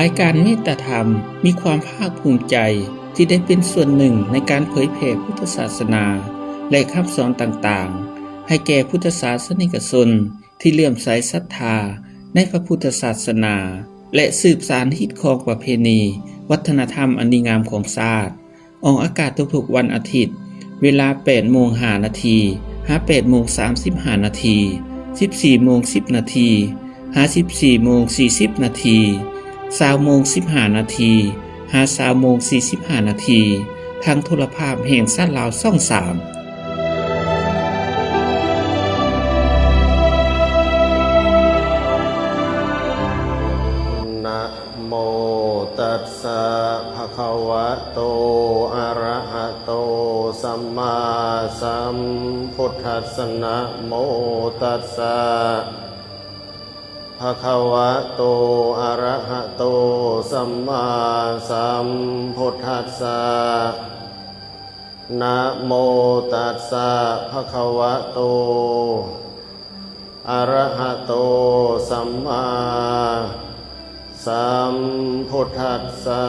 รายการเมตตาธรรมมีความภาคภูมิใจที่ได้เป็นส่วนหนึ่งในการเผยแผ่พุทธศาสนาและคำสอนต่างๆให้แก่พุทธศาสนิกชนที่เลื่อมใสศรัทธาในพระพุทธศาสนาและสืบสานฮิตของประเพณีวัฒนธรรมอันดีงามของชาติออกอากาศทุกๆวันอาทิตย์เวลา 8:05 น. หา 8:35 น. 14:10 น. หา 14:40 น. 20:15 น. หา 20:45 น. ทางโทรภาพแห่งชาติลาวช่อง 3นะโมตัสสะภะคะวะโตอะระหะโตสัมมาสัมพุทธัสสะนะโมตัสสะภะคะวะโตอะระหะโตสัมมาสัมพุทธัสสะนะโมตัสสะภะคะวะโตอะระหะโตสัมมาสัมพุทธัสสะ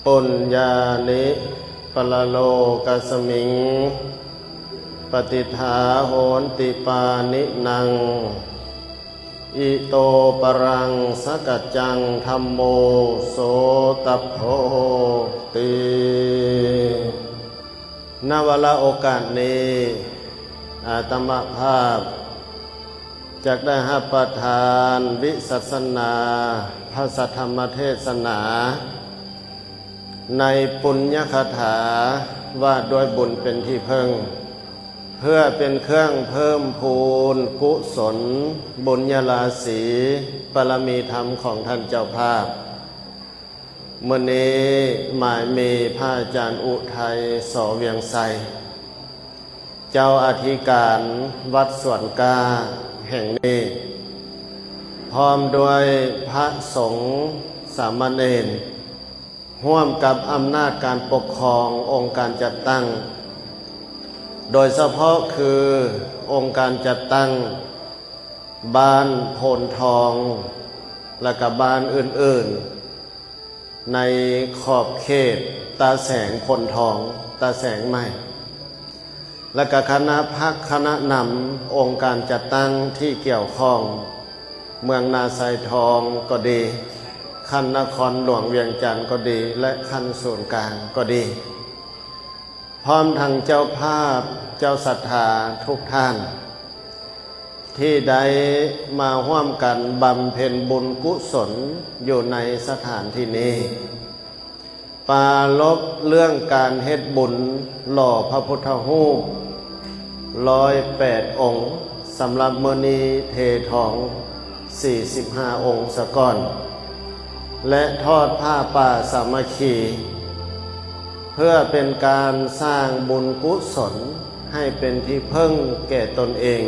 ปุญญานิปะละโลกัสมิงปฏิทาโหนติปานินังอิโตปรังสกัจจังธัมโมโสตัพโพติณวาระโอกาสนี้อาตมาภาพจักได้รับประทานวิสัชนาพระสัทธรรมเทศนาในปุญญคถาว่าด้วยบุญเป็นที่พึ่งเพื่อเป็นเครื่องเพิ่มพูนกุศลบุญญาราศีบารมีธรรมของท่านเจ้าภาพมื้อนี้หมายมีพระอาจารย์อุทัยสอเวียงไสเจ้าอธิการวัดสวนกาแห่งนี้พร้อมด้วยพระสงฆ์สามเณรร่วมกับอำนาจการปกครององค์การจัดตั้งโดยเฉพาะคือองค์การจัดตั้งบ้านโพนทองและกับบ้านอื่นๆในขอบเขตตาแสงพลทองตาแสงใหม่และกับคณะพักคณะนำองค์การจัดตั้งที่เกี่ยวข้องเมืองนาไซทองก็ดีขั้นนครหลวงเวียงจันทร์ก็ดีและขั้นส่วนกลางก็ดีพร้อมทั้งเจ้าภาพเจ้าศรัทธาทุกท่านที่ได้มาร่วมกันบำเพ็ญบุญกุศลอยู่ในสถานที่นี้ปรารภเรื่องการเฮ็ดบุญหล่อพระพุทธรูป108 องค์สำหรับมื้อนี้เททอง45 องค์ซะก่อนและทอดผ้าป่าสามัคคีเพื่อเป็นการสร้างบุญกุศลให้เป็นที่พึ่งแก่ตนเอง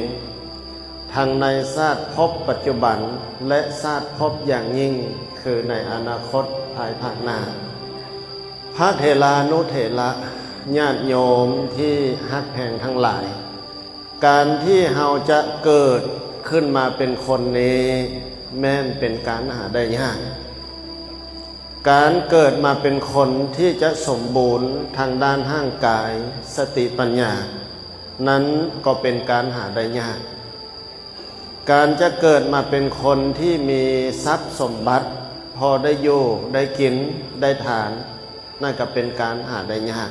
ทั้งในชาติภพปัจจุบันและชาติภพอย่างยิ่งคือในอนาคตภายภาคหน้าพระเถรานุเถระญาติโยมที่ฮักแพงทั้งหลายการที่เราจะเกิดขึ้นมาเป็นคนนี้แม้นเป็นการหาได้ยากการเกิดมาเป็นคนที่จะสมบูรณ์ทางด้านร่างกายสติปัญญานั้นก็เป็นการหาได้ยากการจะเกิดมาเป็นคนที่มีทรัพย์สมบัติพอได้อยู่ได้กินได้ทานนั่นก็เป็นการหาได้ยาก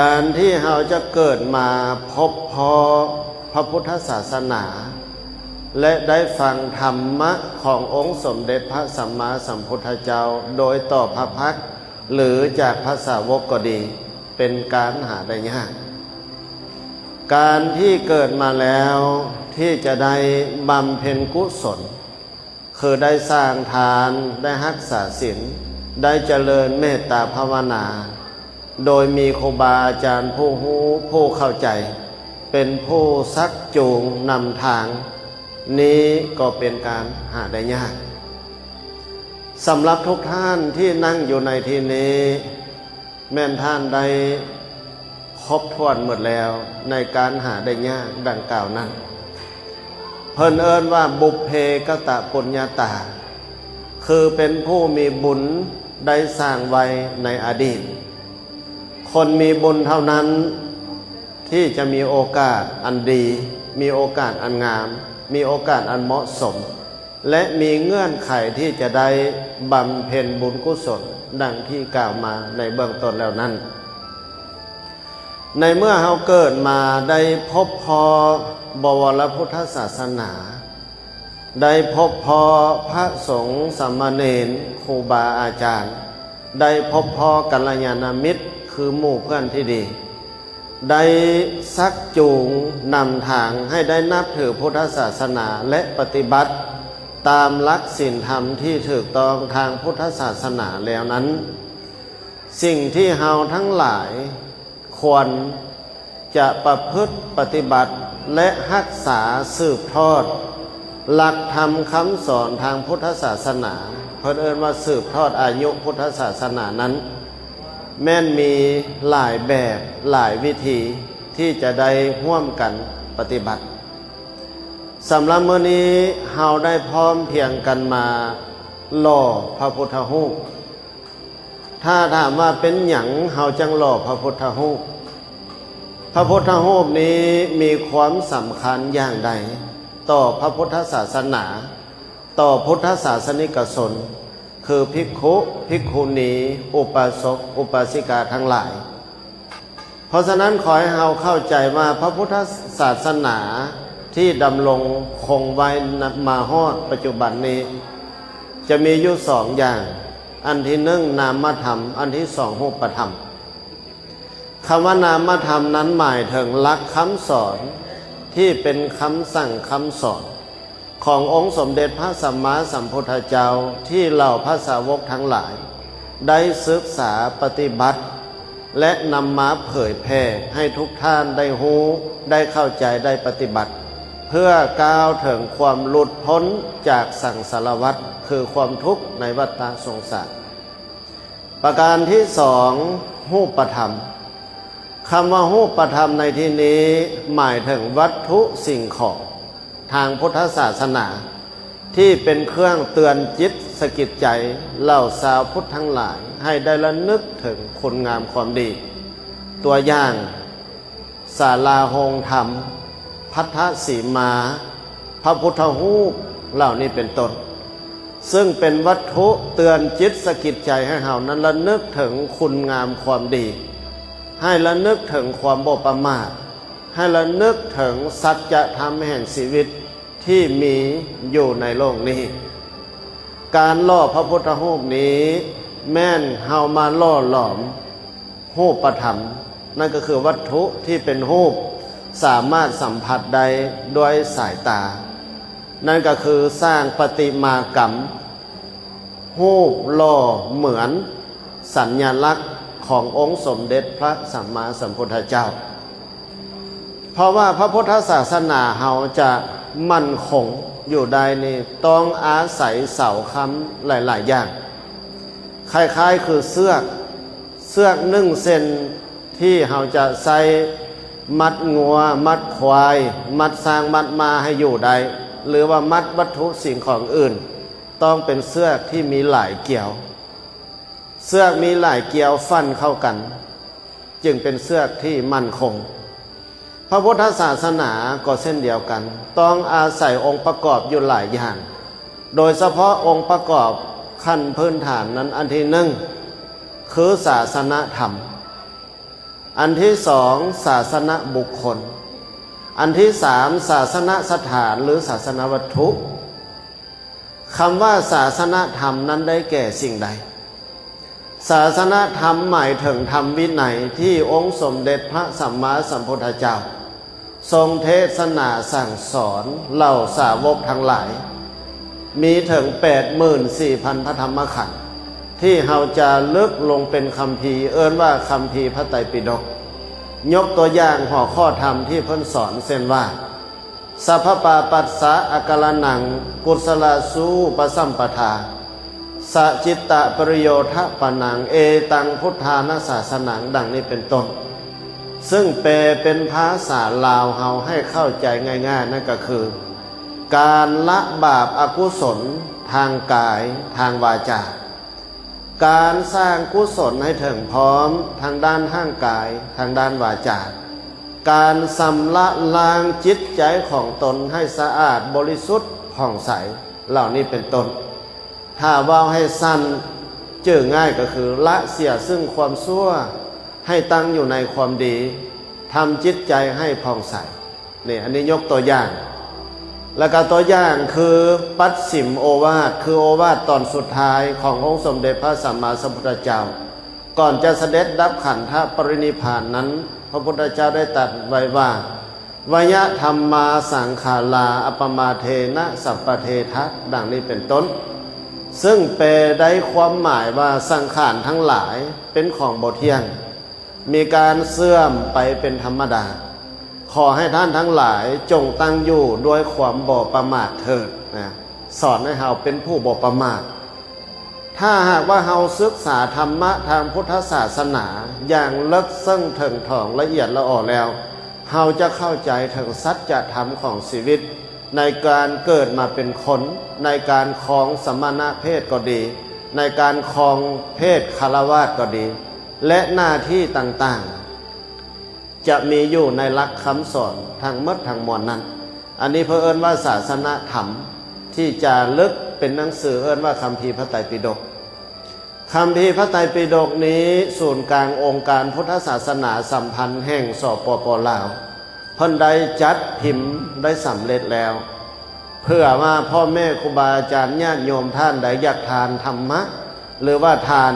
การที่เราจะเกิดมาพบพอพระพุทธศาสนาและได้ฟังธรรมะขององค์สมเด็จพระสัมมาสัมพุทธเจ้าโดยต่อพระพักตร์หรือจากพระสาวกก็ดีเป็นการหาได้ยากการที่เกิดมาแล้วที่จะได้บำเพ็ญกุศลคือได้สร้างทานได้รักษาศีลได้เจริญเมตตาภาวนาโดยมีครูบาอาจารย์ผู้รู้ผู้เข้าใจเป็นผู้ชักจูงนำทางนี้ก็เป็นการหาได้ยากสำหรับทุกท่านที่นั่งอยู่ในที่นี้แม่นท่านได้ครบถ้วนหมดแล้วในการหาได้ยากดังกล่าวนั้น เพ พิ่นเอิ้นว่าบุพเพกตปุญญาตาคือเป็นผู้มีบุญได้สร้างไว้ในอดีตคนมีบุญเท่านั้นที่จะมีโอกาสอันดีมีโอกาสอันงามมีโอกาสอันเหมาะสมและมีเงื่อนไขที่จะได้บำเพ็ญบุญกุศลดังที่กล่าวมาในเบื้องต้นแล้วนั้นในเมื่อเราเกิดมาได้พบพอบวรพุทธศาสนาได้พบพอพระสงฆ์สามเณรครูบาอาจารย์ได้พบพอกัลยาณมิตรคือหมู่เพื่อนที่ดีได้ซักจูงนำทางให้ได้นับถือพุทธศาสนาและปฏิบัติตามหลักศีลธรรมที่ถูกต้องทางพุทธศาสนาแล้วนั้นสิ่งที่เฮาทั้งหลายควรจะประพฤติปฏิบัติและรักษาสืบทอดหลักธรรมคำสอนทางพุทธศาสนาเพิ่นเอิ้นว่าสืบทอดอายุพุทธศาสนานั้นแม่นมีหลายแบบหลายวิธีที่จะได้ร่วมกันปฏิบัติสำหรับมื้อนี้เฮาได้พร้อมเพียงกันมาหล่อพระพุทธรูปถ้าถามว่าเป็นหยังเฮาจังหล่อพระพุทธรูปพระพุทธรูปนี้มีความสำคัญอย่างใดต่อพระพุทธศาสนาต่อพุทธศาสนิกชนคือภิกขุภิกขุณีอุปาสกอุปาสิกาทั้งหลายเพราะฉะนั้นขอให้เราเข้าใจว่าพระพุทธศาสนาที่ดำรงคงไว้มาฮอดปัจจุบันนี้จะมีอยู่สองอย่างอันที่หนึ่งนามธรรมอันที่สองรูปธรรมคำว่านามธรรมนั้นหมายถึงหลักคำสอนที่เป็นคำสั่งคำสอนขององค์สมเด็จพระสัมมาสัมพุทธเจ้าที่เหล่าพระสาวกทั้งหลายได้ศึกษาปฏิบัติและนำมาเผยแผ่ให้ทุกท่านได้รู้ได้เข้าใจได้ปฏิบัติเพื่อก้าวถึงความหลุดพ้นจากสังสารวัฏคือความทุกข์ในวัฏสงสารประการที่สองรูปธรรมคำว่ารูปธรรมในที่นี้หมายถึงวัตถุสิ่งของทางพุทธศาสนาที่เป็นเครื่องเตือนจิตสะกิดใจเหล่าชาวพุทธทั้งหลายให้ได้ระลึกถึงคุณงามความดีตัวอย่างศาลาโฮงธรรมพัทธสีมาพระพุทธรูปเหล่านี้เป็นต้นซึ่งเป็นวัตถุเตือนจิตสะกิดใจให้เฮานั้นระลึกถึงคุณงามความดีให้ระลึกถึงความบ่ประมาทให้ระลึกถึงสัจธรรมแห่งชีวิตที่มีอยู่ในโลกนี้การล่อพระพุทธรูปนี้แม่นเฮามาล่อหลอมรูปธรรมนั่นก็คือวัตถุที่เป็นรูปสามารถสัมผัสได้ด้วยสายตานั่นก็คือสร้างประติมากรรมรูปหล่อเหมือนสัญลักษณ์ขององค์สมเด็จพระสัมมาสัมพุทธเจ้าเพราะว่าพระพุทธศาสนาเฮาจะมั่นคงอยู่ได้นี่ต้องอาศัยเสาค้ำหลายๆอย่างคล้ายๆคือเสือก1 เซนที่เฮาจะใส่มัดงัวมัดควายมัดสร้างมัดมาให้อยู่ได้หรือว่ามัดวัตถุสิ่งของอื่นต้องเป็นเสือกที่มีหลายเกี่ยวเสือกมีหลายเกี่ยวฟันเข้ากันจึงเป็นเสือกที่มั่นคงพระพุทธศาสนาก็เช่นเดียวกันต้องอาศัยองค์ประกอบอยู่หลายอย่างโดยเฉพาะองค์ประกอบขั้นพื้นฐานนั้นอันที่หนึ่งคือศาสนธรรมอันที่สองศาสนบุคคลอันที่สามศาสนสถานหรือศาสนวัตถุคำว่าศาสนธรรมนั้นได้แก่สิ่งใดศาสนธรรมหมายถึงธรรมวินัยที่องค์สมเด็จพระสัมมาสัมพุทธเจ้าทรงเทศนาสั่งสอนเหล่าสาวกทั้งหลายมีถึง 84,000 พระธรรมขันธ์ที่เราจะลึกลงเป็นคัมภีร์เอิ้นว่าคัมภีร์พระไตรปิฎกยกตัวอย่างหัวข้อธรรมที่เพิ่นสอนเช่นว่าสัพพปาปัสสะอาการนังกุศลสูปสัมปทาสจิตตปริโยทะปนังเอตังพุทธานาศาสนังดังนี้เป็นต้นซึ่งแปลเป็นภาษาลาวเฮาให้เข้าใจง่ายๆนั่นก็คือ การละบาปอกุศลทางกายทางวาจาการสร้างกุศลให้ถึงพร้อมทางด้านร่างกายทางด้านวาจาการสำละล้างจิตใจของตนให้สะอาดบริสุทธิ์ผ่องใสเหล่านี้เป็นต้นถ้าว่าให้สั้นจื่อง่ายก็คือละเสียซึ่งความชั่วให้ตั้งอยู่ในความดีทำจิตใจให้ผ่องใสนี่อันนี้ยกตัวอย่างแล้วก็ตัวอย่างคือปัสสิมโอวาทคือโอวาทตอนสุดท้ายขององค์สมเด็จพระสัมมาสัมพุทธเจ้าก่อนจะเสด็จดับขันธปรินิพพานนั้นพระพุทธเจ้าได้ตรัสไว้ว่าวยธรรมาสังขาราอัปปมาเทนะสัพพเททะดังนี้เป็นต้นซึ่งแปลได้ความหมายว่าสังขารทั้งหลายเป็นของบ่เที่ยงมีการเสื่อมไปเป็นธรรมดาขอให้ท่านทั้งหลายจงตั้งอยู่ด้วยความบ่ประมาทเถิดนะสอนให้เราเป็นผู้บ่ประมาทถ้าหากว่าเราศึกษาธรรมะทางพุทธศาสนาอย่างลึกซึ้งถึงถ่องละเอียดละออแล้วเราจะเข้าใจถึงสัจธรรมของชีวิตในการเกิดมาเป็นคนในการครองสมณเพศก็ดีในการครองเพศคฤหัสถ์ก็ดีและหน้าที่ต่างๆจะมีอยู่ในหลักคำสอนทางหมดทางมวลนั้นอันนี้เพื่อเอิ้นว่าศาสนธรรมที่จะลึกเป็นหนังสือเอิ้นว่าคัมภีร์พระไตรปิฎกคัมภีร์พระไตรปิฎกนี้ศูนย์กลางองค์การพุทธศาสนาสัมพันธ์แห่งสปป.ลาวเพิ่นได้จัดพิมพ์ได้สำเร็จแล้วเพื่อว่าพ่อแม่ครูบาอาจารย์ญาติโยมท่านใดอยากทานธรรมะหรือว่าทาน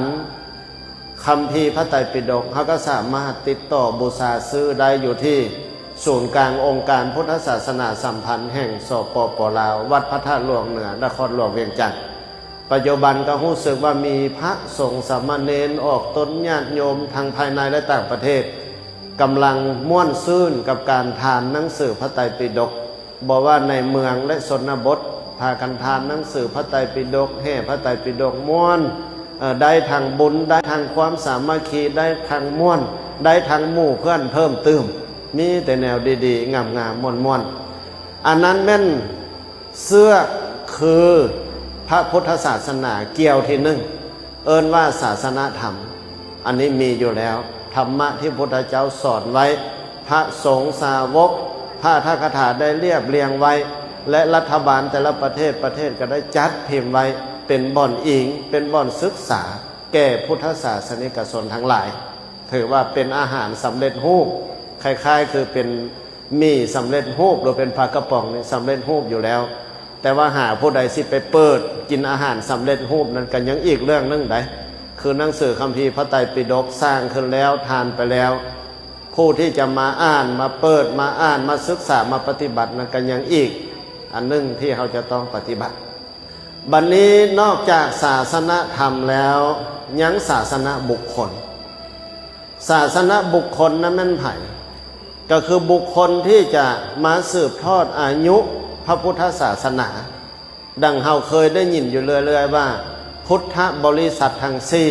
คัมภีร์พระไตรปิฎกเขาก็สามารถติดต่อบูชาซื้อได้อยู่ที่ศูนย์กลางองค์การพุทธศาสนาสัมพันธ์แห่งสปป.ลาววัดพระธาตุหลวงเหนือนครหลวงเวียงจันทร์ปัจจุบันก็รู้สึกว่ามีพระสงฆ์สามเณรออกตนญาติโยมทางภายในและต่างประเทศกำลังม่วนซื่นกับการทานหนังสือพระไตรปิฎกบอกว่าในเมืองและชนบทพากันทานหนังสือพระไตรปิฎกแห่พระไตรปิฎกม่วนได้ทางบุญได้ทางความสามัคคีได้ทางม่วนได้ทางหมู่เพื่อนเพิ่มเติมมีแต่แนวดีๆงามๆม่วนๆอันนั้นแม่นเสื้อคือพระพุทธศาสนาเกี่ยวที่หนึ่งเอิ้นว่าศาสนธรรมอันนี้มีอยู่แล้วธรรมะที่พระพุทธเจ้าสอนไว้พระสงฆ์สาวกพระธคถาได้เรียบเรียงไว้และรัฐบาลแต่ละประเทศก็ได้จัดพิมพ์ไว้เป็นบ่อนอิงเป็นบ่อนศึกษาแก่พุทธศาสนิกชนทั้งหลายถือว่าเป็นอาหารสำเร็จรูปคล้ายๆคือเป็นมีสำเร็จรูปหรือเป็นปลากระป๋องนี่สำเร็จรูปอยู่แล้วแต่ว่าหาผู้ใดสิไปเปิดกินอาหารสำเร็จรูปนั้นกันยังอีกเรื่องนึงได้คือหนังสือคัมภีร์พระไตรปิฎกสร้างขึ้นแล้วทานไปแล้วผู้ที่จะมาอ่านมาเปิดมาอ่านมาศึกษามาปฏิบัตินั้นกันยังอีกอันนึงที่เขาจะต้องปฏิบัติบัดนี้นอกจากศาสนธรรมแล้วยังศาสนบุคคลศาสนบุคคลนั้นแม่นไผก็คือบุคคลที่จะมาสืบทอดอายุพระพุทธศาสนาดังเราเคยได้ยินอยู่เรื่อยๆว่าพุทธบริษัททั้งสี่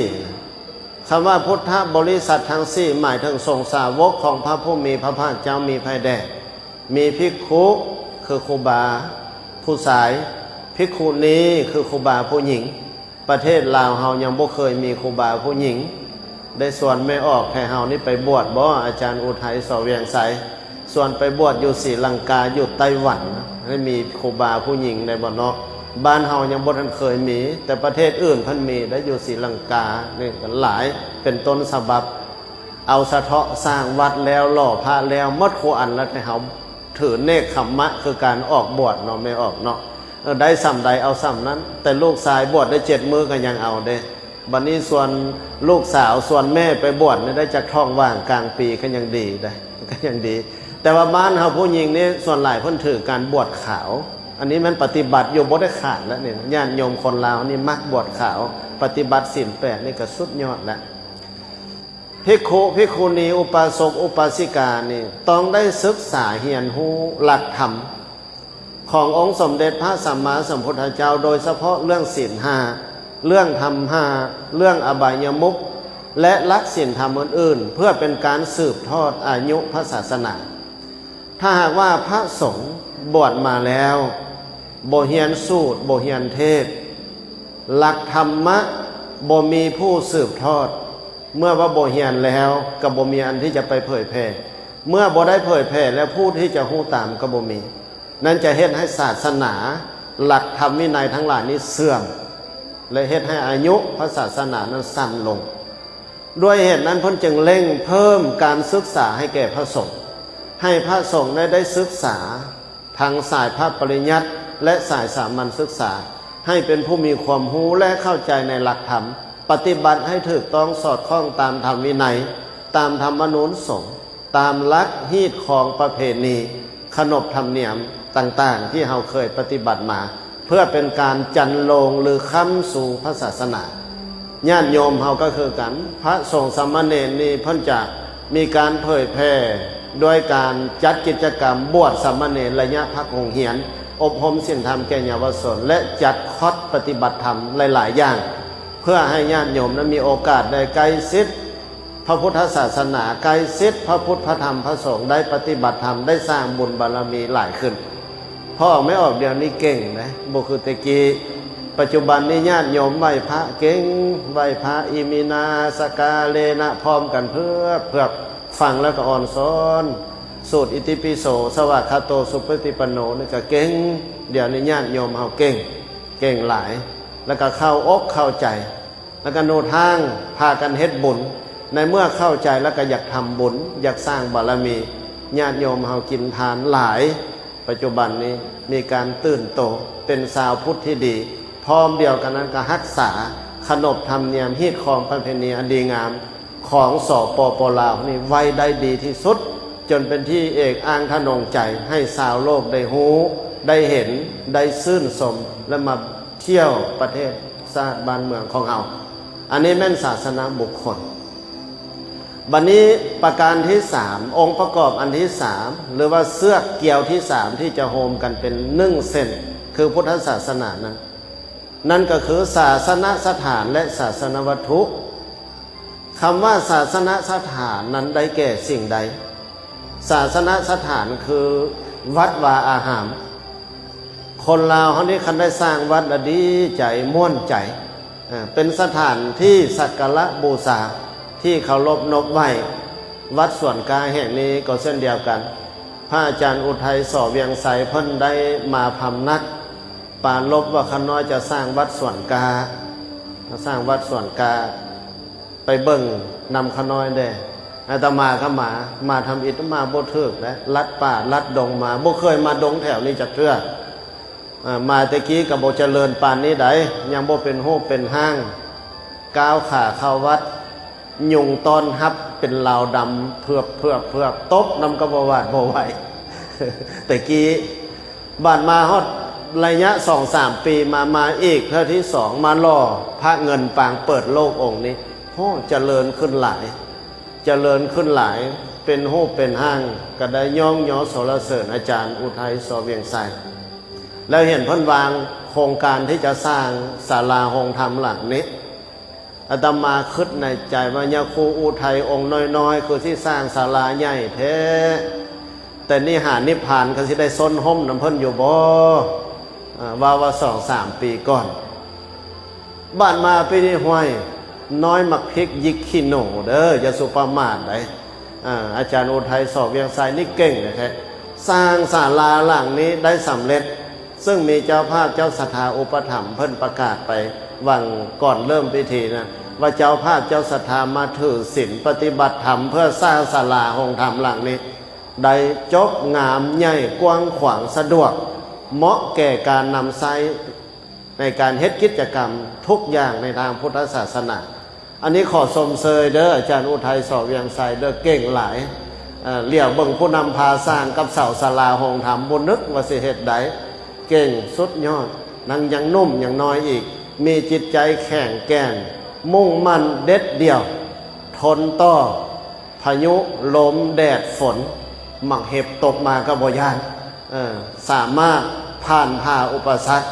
คำว่าพุทธบริษัททั้งสี่หมายถึงสงฆ์สาวกของพระผู้มีพระภาคเจ้ามีพระแด่มีภิกขุคือครูบาผู้ชายภิกขุณีคือครูบาผู้หญิงประเทศลาวเฮายังบ่เคยมีครูบาผู้หญิงได้ส่วนไม่ออกให้เฮานี่ไปบวชบ่อาจารย์อุทัยสเวียงไสส่วนไปบวชอยู่ศรีลังกาอยู่ไต้หวันให้มีครูบาผู้หญิงในบ่เนาะบ้านเฮายังบ่ทันเคยมีแต่ประเทศอื่นเพิ่นมีได้อยู่ศรีลังกานี่กันหลายเป็นต้นฉบับเอาสะเทาะสร้างวัดแล้วหล่อพระแล้วหมดโคอันแล้วให้เฮาถือเนกขัมมะคือการออกบวชเนาะไม่ออกเนาะได้ซ้ำใดเอาซ้ำนั้นแต่ลูกชายบวชได้7 มื้อก็ยังเอาเด้บัดนี้ส่วนลูกสาวส่วนแม่ไปบวชได้จากท้องว่างกลางปีก็ยังดีได้ก็ยังดีแต่ว่าบ้านเฮาผู้หญิงนี่ส่วนหลายเพิ่นถือการบวชขาวอันนี้มันปฏิบัติอยู่บ่ได้ขาดแล้วเนี่ยญาติโยมคนลาวนี่มักบวชขาวปฏิบัติศีล8นี่ก็สุดยอดแล้วภิกขุภิกขุณีอุปาสกอุปาสิกานี่ต้องได้ศึกษาเรียนรู้หลักธรรมขององค์สมเด็จพระสัมมาสัมพุทธเจ้าโดยเฉพาะเรื่องศีล5เรื่องธรรม5เรื่องอบายมุขและหลักศีลธรรมอื่นๆเพื่อเป็นการสืบทอดอายุพระศาสนาถ้าหากว่าพระสงฆ์บวชมาแล้ว บ่เฮียนสูตรบ่เฮียนเทศหลักธรรมะบ่มีผู้สืบทอดเมื่อว่าบ่เฮียนแล้วก็บ่มีอันที่จะไปเผยแพร่เมื่อบ่ได้เผยแพร่แล้วผู้ที่จะฮู้ตามก็บ่มีนั่นจะเฮ็ดให้ศาสนาหลักธรรมวินัยทั้งหลายนี้เสื่อมและเฮ็ดให้อายุพระศาสนานั้นสั้นลงด้วยเหตุนั้นเพิ่นจึงเร่งเพิ่มการศึกษาให้แก่พระสงฆ์ให้พระสงฆ์ได้ศึกษาทางสายพระปริยัติและสายสามัญศึกษาให้เป็นผู้มีความรู้และเข้าใจในหลักธรรมปฏิบัติให้ถูกต้องสอดคล้องตามธรรมวินัยตามธรรมนูญสงฆ์ตามหลักฮีตของประเพณีขนบธรรมเนียมต่างๆที่เราเคยปฏิบัติมาเพื่อเป็นการจันลงหรือค้ำสู่พระศาสนาญาติโยมเราก็คือกันพระสงฆ์สามเณรนี่เพิ่นจะมีการเผยแพร่ด้วยการจัดกิจกรรมบวชสามเณรระยะพักโรงเรียนอบรมศีลธรรมแก่เยาวชนและจัดคอร์สปฏิบัติธรรมหลายๆอย่างเพื่อให้ญาติโยมนั้นมีโอกาสได้ใกล้ชิดพระพุทธศาสนาใกล้ชิดพระพุทธพระธรรมพระสงฆ์ได้ปฏิบัติธรรมได้สร้างบุญบารมีหลายขึ้นพ่อไม่ออกเดี๋ยวนี้เก่งนะบุคือตะกี้ปัจจุบันนี้ญาติโยมไหว้พระเก่งไหว้พระอิมินาสกาเลนะพร้อมกันเพื่อฟังแล้วก็อ่อนซ้อนสูตรอิติปิโสสวากขาโตสุปฏิปันโนนี่ก็เก่งเดี๋ยวนี้ญาติโยมเฮาเก่งหลายแล้วก็เข้าอกเข้าใจแล้วก็โนทางพากันเฮ็ดบุญในเมื่อเข้าใจแล้วก็อยากทำบุญอยากสร้างบารมีญาติโยมเฮากินทานหลายปัจจุบันนี้มีการตื่นโตเป็นชาวพุทธที่ดีพร้อมเดียวกันนั้นก็รักษาขนบธรรมเนียมฮีตของประเพณีอันดีงามของสปป.ลาวนี่ไว้ได้ดีที่สุดจนเป็นที่เอกอ้างทะนงใจให้ชาวโลกได้ฮู้ได้เห็นได้ชื่นชมและมาเที่ยวประเทศชาติบ้านเมืองของเราอันนี้แม่นศาสนาบุคคลบัดนี้ประการที่สามองค์ประกอบอันที่สามหรือว่าเสื้อเกี่ยวที่สามที่จะโฮมกันเป็น1 เส้นคือพุทธศาสนานั้นนั่นก็คือศาสนสถานและศาสนวัตถุคำว่าศาสนสถานนั้นได้แก่สิ่งใดศาสนสถานคือวัดวาอารามคนลาวเขานี่คันได้สร้างวัดดีใจม่วนใจเป็นสถานที่สักการะบูชาที่เคารพนบไหว้วัดสวนกาแห่งนี้ก็เช่นเดียวกันพระอาจารย์อุทัยสอเวียงไสเพิ่นได้มาพำนักปานลบว่าขน้อยจะสร้างวัดสวนกาไปเบิ่งนำขน้อยได้อาตมาก็มาทำอิฐมาบ่ถึกและลัดป่าลัดดงมาบ่เคยมาดงแถวนี้จักเทื่อมาตะกี้ก็บ่เจริญปานนี้ได้ยังบ่เป็นรูปเป็นห้างก้าวขาเข้าวัดยุงต้อนรับเป็นลาวดำเพือกตบนำกระบวาดบ่ไหวตะกี้บ้านมาฮอดระยะ 2-3 ปีมาอีกเทื่อที่2มาล่อพระเงินปางเปิดโลกองค์นี้โอ้เจริญขึ้นหลายเป็นรูปเป็นห้างก็ได้ย่องย่อสรรเสริญอาจารย์อุทัยสอเวียงไสแล้วเห็นเพิ่นวางโครงการที่จะสร้างศาลาโฮงธรรมหลังนี้อาตมาคิดในใจว่ายาคูอุทัยองค์น้อยๆคือที่สร้างศาลาใหญ่แท้แต่นี่หานิพพานก็สิได้ซ้นห่มน้ำเพิ่นอยู่บ่ว่า 2-3 ปีก่อนบ้านมาปีนี้ห้วยน้อยมักพริกยิกขี้หนูเด้ออย่าสุประมาทได้อาจารย์อุทัยสอบเวียงไสนี่เก่งนะแท้สร้างศาลาหลังนี้ได้สำเร็จซึ่งมีเจ้าภาพเจ้าศรัทธาอุปถัมภ์เพิ่นประกาศไปวันก่อนเริ่มพิธีนะว่าเจ้าภาพเจ้าศรัทธามาถือศีลปฏิบัติธรรมเพื่อสร้างศาลาโฮงธรรมหลังนี้ได้จบงามใหญ่กว้างขวางสะดวกเหมาะแก่การนำใช้ในการเฮ็ดกิจกรรมทุกอย่างในทางพุทธศาสนาอันนี้ขอชมเชยเด้ออาจารย์อุทัยสอเวียงไสเด้อเก่งหลายเลี้ยวเบิ่งผู้นำพาสร้างกับเสาศาลาโฮงธรรมบ่นึกว่าสิเฮ็ดได้เก่งสุดยอดนังยังนุ่มยังน้อยอีกมีจิตใจแข็งแกร่งมุ่งมั่นเด็ดเดี่ยวทนต่อพายุลมแดดฝนหมักเห็บตกมาก็บ่ย่านสามารถผ่านพาอุปสรรค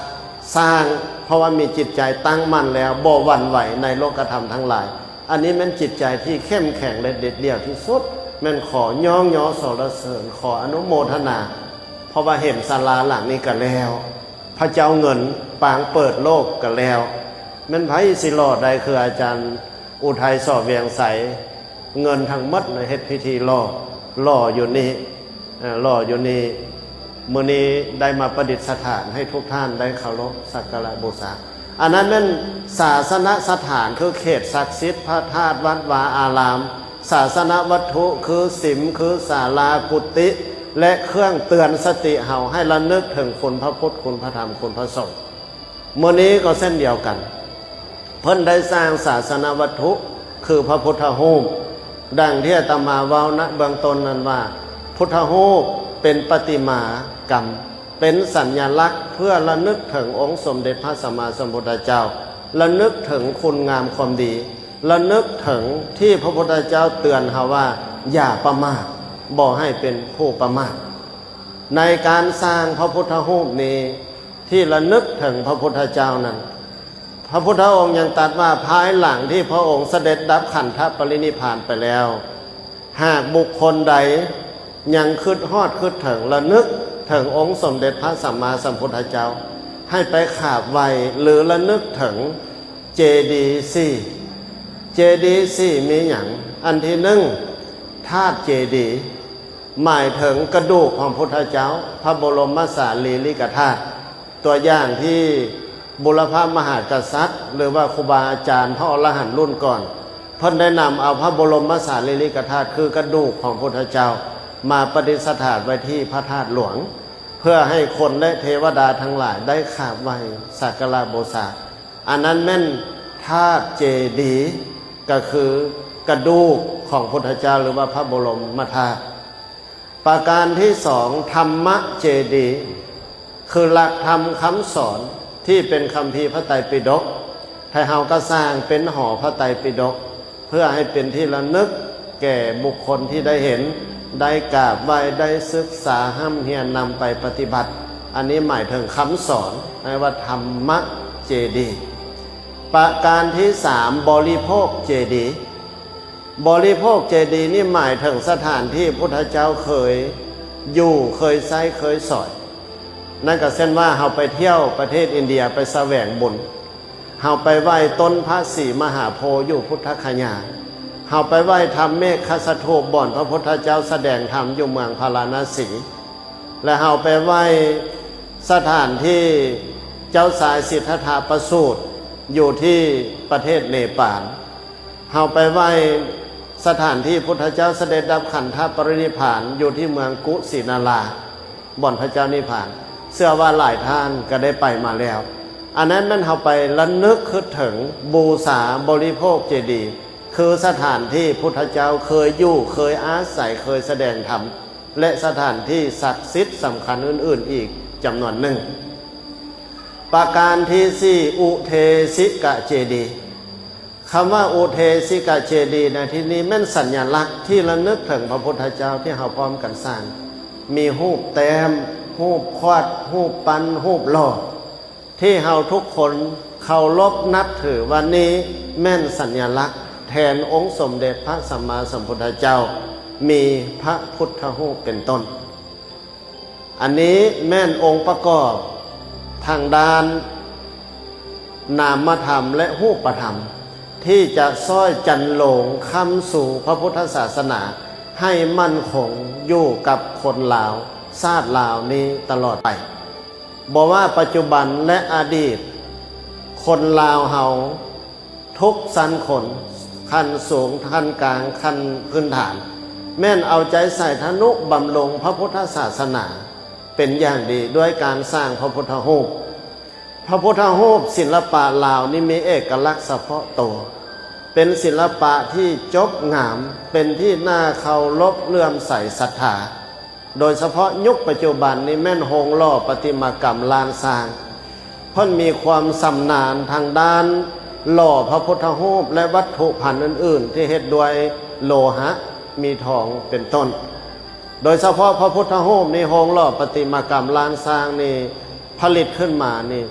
สร้างเพราะว่ามีจิตใจตั้งมั่นแล้วบ่หวั่นไหวในโลกธรรมทั้งหลายอันนี้มันจิตใจที่เข้มแข็งและเด็ดเดี่ยวที่สุดแม่นขอย่องย่อสรรเสริญขออนุโมทนาเพราะว่าเห็นศาลาหลังนี้กันแล้วพ ระเจ้าเงินปางเปิดโลกกันแล้วแม่นไผสิรอดได้คืออาจารย์อุทัยสอบเวียงใสเงินทั้งหมดในเฮ็ดพิธีล่ออยู่นี่ล่ออยู่นี่มื้อนี้ได้มาประดิษฐานให้ทุกท่านได้เคารพสักการะบูชาอันนั้นแม่นศาสนสถานคือเขตศักดิ์สิทธิ์พระธาตุวัดวาอารามศาสนวัตถุคือศีลคือศาลากุฏิและเครื่องเตือนสติเฮาให้ระลึกถึงคุณพระพุทธคุณพระธรรมคุณพระสงฆ์มื้อนี้ก็เส้นเดียวกันเพิ่นได้สร้างศาสนวัตถุคือพระพุทธรูปดังที่อาตมาเว้าณเบื้องต้นนั้นว่าพุทธรูปเป็นประติมากรรมเป็นสัญลักษณ์เพื่อระลึกถึงองค์สมเด็จพระสัมมาสัมพุทธเจ้าระลึกถึงคุณงามความดีระลึกถึงที่พระพุทธเจ้าเตือนเฮาว่าอย่าประมาทบ่ให้เป็นผู้ประมาทในการสร้างพระพุทธรูปนี้ที่ระลึกถึงพระพุทธเจ้านั้นพระพุทธองค์ยังตรัสว่าภายหลังที่พระองค์เสด็จดับขันธปรินิพพานไปแล้วหากบุคคลใดยังคิดฮอดคิดถึงระลึกถึงองค์สมเด็จพระสัมมาสัมพุทธเจ้าให้ไปขาบไหว้หรือระลึกถึงเจดีย์4มีหยังอันที่หนึ่งธาตุเจดีย์หมายถึงกระดูกของพุทธเจ้าพระบรมสารีริกธาตุตัวอย่างที่บุรพมหากษัตริย์หรือว่าครูบาอาจารย์พระอรหันต์รุ่นก่อนเพิ่นได้นำเอาพระบรมสารีริกธาตุคือกระดูกของพุทธเจ้ามาประดิษฐานไว้ที่พระธาตุหลวงเพื่อให้คนและเทวดาทั้งหลายได้กราบไหว้สักการะบูชาอันนั้นแม่นธาตุเจดีย์ก็คือกระดูกของพุทธเจ้าหรือว่าพระบรมธาตุประการที่สองธรรมเจดีย์คือหลักธรรมคำสอนที่เป็นคัมภีร์พระไตรปิฎกให้เฮาก็สร้างเป็นหอพระไตรปิฎกเพื่อให้เป็นที่ระลึกแก่บุคคลที่ได้เห็นได้กราบไหว้ได้ศึกษาห้ำเฮียนนำไปปฏิบัติอันนี้หมายถึงคำสอนในว่าธรรมเจดีย์ประการที่สามบริโภคเจดีย์บริโภคเจดีย์นี่หมายถึงสถานที่พุทธเจ้าเคยอยู่เคยใช้เคยสอนนั่นก็เช่นว่าเราไปเที่ยวประเทศอินเดียไปแสวงบุญเราไปไหว้ต้นพระศรีมหาโพธิ์อยู่พุทธคยาเราไปไหว้ธรรมเมฆคสถูปบ่อนพระพุทธเจ้าแสดงธรรมอยู่เมืองพาราณสีและเราไปไหว้สถานที่เจ้าสายสิทธัตถะประสูติอยู่ที่ประเทศเนปาลเราไปไหว้สถานที่พุทธเจ้าเสด็จดับขันธปรินิพพานอยู่ที่เมืองกุสินาราบ่อนพระเจ้านิพพานเชื่อว่าหลายท่านก็ได้ไปมาแล้วอันนั้นมันเราไประลึกคิดถึงบูชาบริโภคเจดีย์คือสถานที่พุทธเจ้าเคยอยู่เคยอาศัยเคยแสดงธรรมและสถานที่ศักดิ์สิทธิ์สำคัญอื่นๆอีกจำนวนหนึ่งประการที่สี่อุเทสิกะเจดีย์คำว่าอุเทสิกะเจดีย์ในที่นี้แม่นสัญลักษณ์ที่ระลึกถึงพระพุทธเจ้าที่เราพร้อมกันสร้างมีรูปแต้มรูปควาดรูปปั้นรูปหล่อที่เราทุกคนเคารพนับถือวันนี้แม่นสัญลักษณ์แทนองค์สมเด็จพระสัมมาสัมพุทธเจ้ามีพระพุทธรูปเป็นต้นอันนี้แม่นองค์ประกอบทางด้านนามธรรมและรูปธรรมที่จะซ้อยจันโลงคำสู่พระพุทธศาสนาให้มั่นคงอยู่กับคนลาวชาติลาวนี้ตลอดไปบอกว่าปัจจุบันและอดีตคนลาวเฮาทุกสันคนขั้นสูงขั้นกลางขั้นพื้นฐานแม่นเอาใจใส่ทนุบำรุงพระพุทธศาสนาเป็นอย่างดีด้วยการสร้างพระพุทธรูปพระพุทธรูปศิลปะลาวนี่มีเอกลักษณ์เฉพาะตัวเป็นศิลปะที่จบงามเป็นที่น่าเคารพเลื่อมใสศรัทธาโดยเฉพาะยุคปัจจุบันนี้แม่นโฮงล่อประติมากรรมลานสร้างเพิ่นมีความชำนาญทางด้านหล่อพระพุทธรูปและวัตถุพันธุ์อื่นๆที่เฮ็ดด้วยโลหะมีทองเป็นต้นโดยเฉพาะพระพุทธรูปนี่โฮงล่อประติมากรรมลานสร้างนี่ผลิตขึ้นมานี่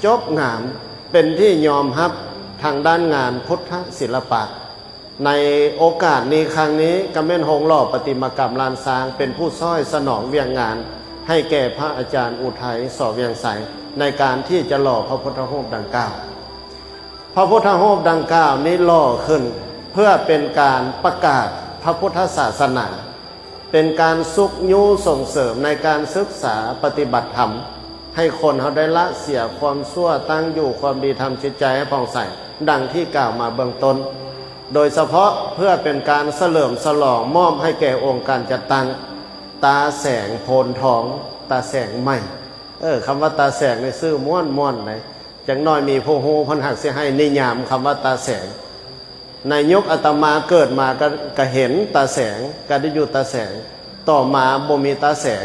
จบงามเป็นที่ยอมรับทางด้านงานพุทธศิลปะในโอกาสนี้ครั้งนี้กำเม่นโฮงล่อประติมากรรมลานสร้างเป็นผู้ซ้อยสนองเวียงงานให้แก่พระอาจารย์อุทัยสอเวียงใส ในการที่จะหล่อพระพุทธรูปดังกล่าวพระพุทธรูปดังกล่าวนี้หล่อขึ้นเพื่อเป็นการประกาศพระพุทธศาสนาเป็นการซุกยูส่งเสริมในการศึกษาปฏิบัติธรรมให้คนเขาได้ละเสียความชั่วตั้งอยู่ความดีทำจิตใจให้ผ่องใสดังที่กล่าวมาเบื้องต้นโดยเฉพาะเพื่อเป็นการเฉลิมฉลองมอบให้แก่องค์การจัดตั้งตาแสงโพนทองตาแสงใหม่คำว่าตาแสงในซื่อม้วนเลยจังน้อยมีผู้ฮู้เพิ่นหักสิให้นิยามคำว่าตาแสงในยุคอาตมาเกิดมาก็เห็นตาแสงก็ได้อยู่ตาแสงต่อมาบ่มีตาแสง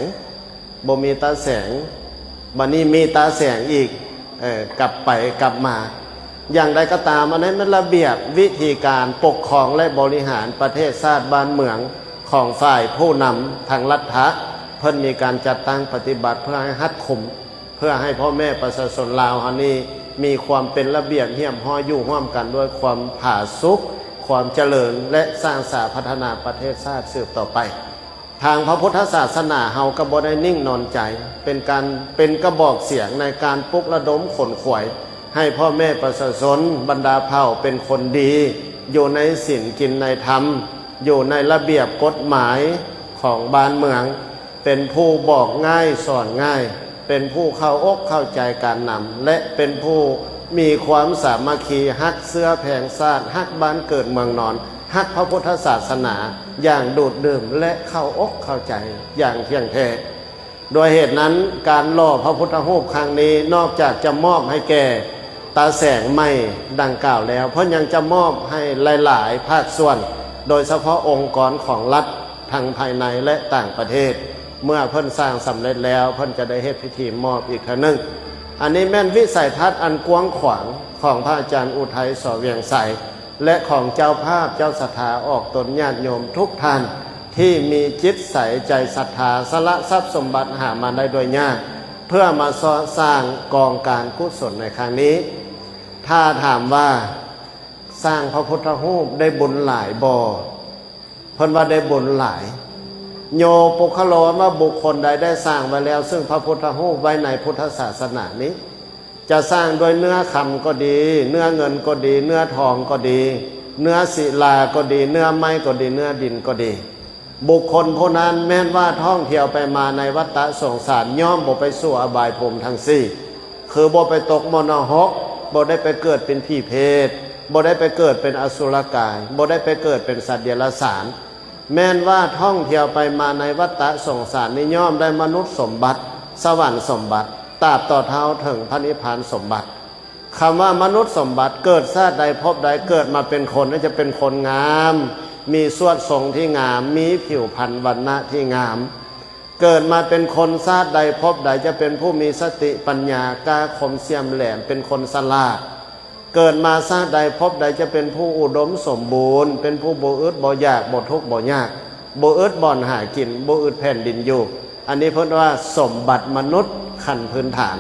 บัดนี้มีตาแสงอีกกลับไปกลับมาอย่างใดก็ตามอันนั้นมันระเบียบวิธีการปกครองและบริหารประเทศชาติบ้านเมืองของฝ่ายผู้นำทางรัฐะเพิ่นมีการจัดตั้งปฏิบัติเพื่อให้ฮัดคุมเพื่อให้พ่อแม่ประชาชนลาวเฮานี้มีความเป็นระเบียบเหี้ยมห้อยอยู่ร่วมกันด้วยความผาสุกความเจริญและสร้างสรรค์พัฒนาประเทศชาติสืบต่อไปทางพระพุทธศาสนาเฮาก็บ่ได้นิ่งนอนใจเป็นกระบอกเสียงในการปลุกระดมขนขวายให้พ่อแม่ประชาชนบรรดาเผ่าเป็นคนดีอยู่ในศีลกินในธรรมอยู่ในระเบียบกฎหมายของบ้านเมืองเป็นผู้บอกง่ายสอนง่ายเป็นผู้เข้าอกเข้าใจการนำและเป็นผู้มีความสามัคคีฮักเสื้อแผงชาติฮักบ้านเกิดเมืองนอนฮักพระพุทธศาสนาอย่างดูดดื่มและเข้าอกเข้าใจอย่างเที่ยงแท้โดยเหตุนั้นการหล่อพระพุทธรูปครั้งนี้นอกจากจะมอบให้แก่ตาแสงใหม่ดังกล่าวแล้วเพราะยังจะมอบให้หลายๆภาคส่วนโดยเฉพาะองค์กรของรัฐทางภายในและต่างประเทศเมื่อเพิ่นสร้างสำเร็จแล้วเพิ่นจะได้เฮ็ดพิธีมอบอีกครั้งนึงอันนี้แม่นวิสัยทัศน์อันกว้างขวางของพระอาจารย์อุทัยสอเวียงไสและของเจ้าภาพเจ้าศรัทธาออกตนญาติโยมทุกท่านที่มีจิตใสใจศรัทธาสละทรัพย์สมบัติหามาได้โดยยากเพื่อมาสร้างกองการกุศลในครั้งนี้ถ้าถามว่าสร้างพระพุทธรูปได้บุญหลายบ่เพิ่นว่าได้บุญหลายโยปุคโลว่าบุคคลใดได้สร้างไว้แล้วซึ่งพระพุทธรูปไว้ในพุทธศาสนานี้จะสร้างด้วยเนื้อคำก็ดีเนื้อเงินก็ดีเนื้อทองก็ดีเนื้อศิลาก็ดีเนื้อไม้ก็ดีเนื้อดินก็ดีบุคคลผู้นั้นแม้นว่าท่องเที่ยวไปมาในวัฏสงสารย่อมบ่ไปสู่อบายภูมิทั้งสี่คือบ่ไปตกมรณะบ่ได้ไปเกิดเป็นผีเพศบ่ได้ไปเกิดเป็นอสุรกายบ่ได้ไปเกิดเป็นสัตว์เดรัจฉานแม้นว่าท่องเที่ยวไปมาในวัฏสงสารนี้ย่อมได้มนุษย์สมบัติสวรรค์สมบัติตราบต่อเท้าถึงพระนิพพานสมบัติคำว่ามนุษย์สมบัติเกิดชาติใดพบใดเกิดมาเป็นคนน่าจะเป็นคนงามมีสวดทรงที่งามมีผิวพรรณวรรณะที่งามเกิดมาเป็นคนชาติใดพบใดจะเป็นผู้มีสติปัญญากล้าคมเสียมแหลมเป็นคนฉลาดเกิดมาชาติใดพบใดจะเป็นผู้อุดมสมบูรณ์เป็นผู้บ่อึดบ่อยากบ่ทุกข์บ่ยากบ่อึดบ่อนหากินบ่อึดแผ่นดินอยู่อันนี้เพิ่นว่าสมบัติมนุษย์ขั้นพื้นฐาน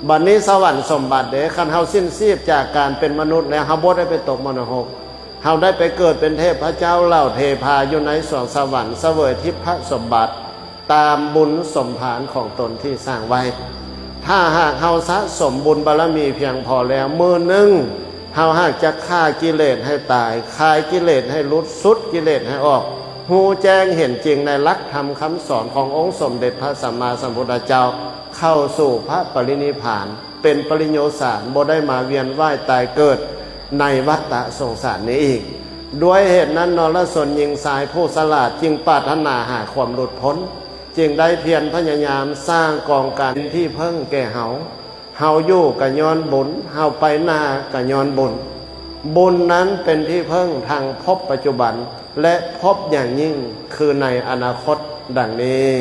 บัดนี้สวรรค์สมบัติเด้คันเฮาสิ้นชีพจากการเป็นมนุษย์แล้วเฮาบ่ได้ไปตกมรณะเฮาได้ไปเกิดเป็นเทพเจ้าเหล่าเทพาอยู่ในสวงสวรรค์เสวยทิพย์สมบัติตามบุญสมภารของตนที่สร้างไว้ถ้าหากเฮาสะสมบุญบารมีเพียงพอแล้วมื้อนึงเฮาหากจะฆ่ากิเลสให้ตายคายกิเลสให้หลุดสุดกิเลสให้ออกฮู้แจ้งเห็นจริงในหลักธรรมคำสอนขององค์สมเด็จพระสัมมาสัมพุทธเจ้าเข้าสู่พระปรินิพพานเป็นปริโยสารบ่ได้มาเวียนว่ายตายเกิดในวัฏสงสารนี้อีกด้วยเหตุนั้นนรชนหญิงชายผู้ฉลาดจึงปรารถนาหาความหลุดพ้นจึงได้เพียรพยายามสร้างกองการที่เพิ่งแก่เฮาอยู่กับย้อนบุญเฮาไปหน้ากับย้อนบุญบุญนั้นเป็นที่เพิ่งทางภพปัจจุบันและภพอย่างยิ่งคือในอนาคตดังนี้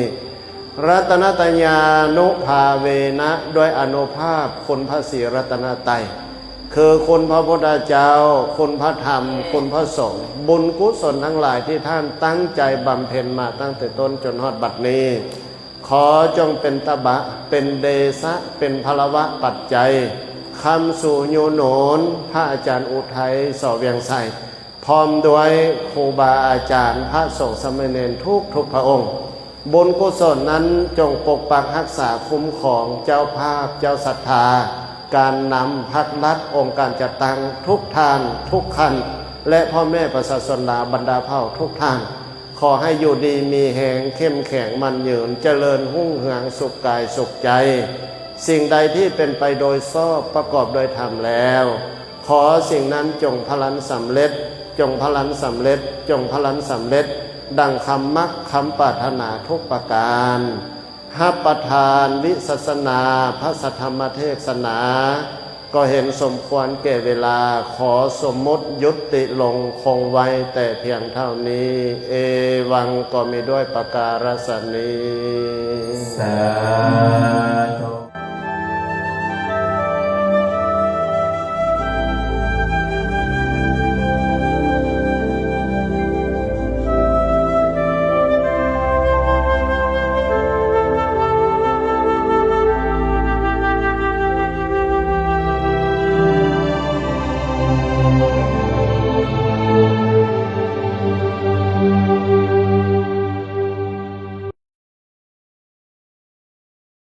รัตนตญานุภาเวนะด้วยอนุภาพคุณพระศรีรัตนตรัยคือคุณพระพุทธเจ้าคุณพระธรรมคุณพระสงฆ์บุญกุศลทั้งหลายที่ท่านตั้งใจบำเพ็ญมาตั้งแต่ต้นจนฮอดบัดนี้ขอจงเป็นตบะเป็นเดชะเป็นพลวะปัจจัยคำสู่โยโนนพระอาจารย์อุทัยสอเวียงไสพร้อมด้วยครูบาอาจารย์พระสงฆ์สามเณรทุกพระองค์ บุญกุศลนั้นจงปกปักรักษาคุ้มของเจ้าภาพเจ้าศรัทธาการนำพักรัฐองค์การจัดตั้งทุกท่านทุกขันและพ่อแม่ประชาชนลาบรรดาเผ่าทุกท่านขอให้อยู่ดีมีแหงเข้มแข็งมันยืนเจริญหุ่งเหืองสุขกายสุขใจสิ่งใดที่เป็นไปโดยชอบประกอบโดยธรรมแล้วขอสิ่งนั้นจงพลันสำเร็จจงพลันสำเร็จจงพลันสำเร็จดังคำมักคำปรารถนาทุกประการหับประทานวิสัสนาพระสัทธรรมเทศนาก็เห็นสมควรแก่เวลาขอสมมติยุติลงคงไว้แต่เพียงเท่านี้เอวังก็มีด้วยประการศนี้ สา